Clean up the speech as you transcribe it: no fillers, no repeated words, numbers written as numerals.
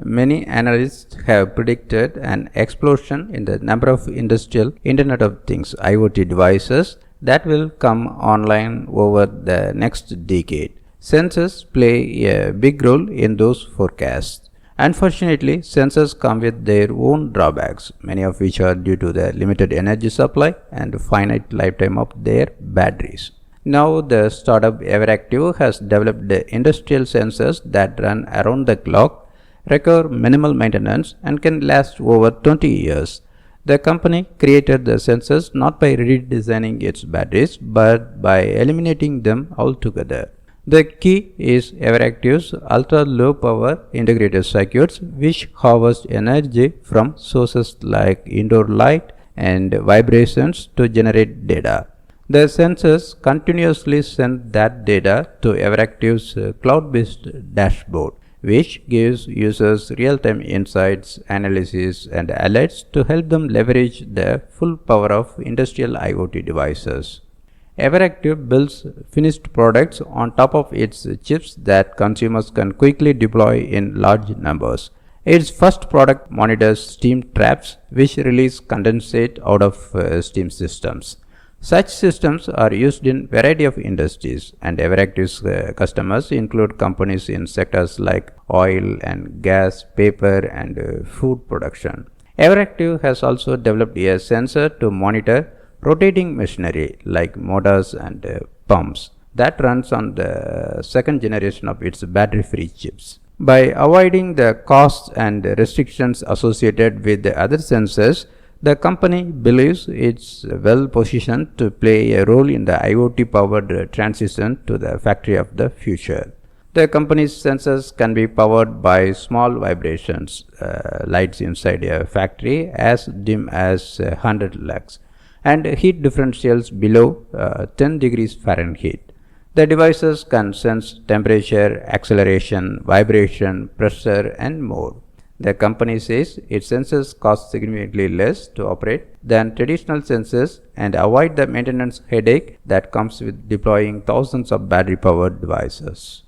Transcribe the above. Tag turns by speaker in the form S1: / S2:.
S1: many analysts have predicted an explosion in the number of industrial Internet of Things IoT devices that will come online over the next decade. Sensors play a big role in those forecasts. Unfortunately, sensors come with their own drawbacks, many of which are due to the limited energy supply and finite lifetime of their batteries. Now, the startup Everactive has developed industrial sensors that run around the clock, require minimal maintenance, and can last over 20 years. The company created the sensors not by redesigning its batteries, but by eliminating them altogether. The key is Everactive's ultra-low power integrated circuits, which harvest energy from sources like indoor light and vibrations to generate data. The sensors continuously send that data to Everactive's cloud-based dashboard, which gives users real-time insights, analysis, and alerts to help them leverage the full power of industrial IoT devices. Everactive builds finished products on top of its chips that consumers can quickly deploy in large numbers. Its first product monitors steam traps, which release condensate out of steam systems. Such systems are used in a variety of industries, and Everactive's customers include companies in sectors like oil and gas, paper, and food production. Everactive has also developed a sensor to monitor rotating machinery like motors and pumps that runs on the second generation of its battery-free chips. By avoiding the costs and restrictions associated with the other sensors, the company believes it's well positioned to play a role in the IoT-powered transition to the factory of the future. The company's sensors can be powered by small vibrations, lights inside a factory as dim as 100 lux, and heat differentials below 10 degrees Fahrenheit. The devices can sense temperature, acceleration, vibration, pressure, and more. The company says its sensors cost significantly less to operate than traditional sensors and avoid the maintenance headache that comes with deploying thousands of battery-powered devices.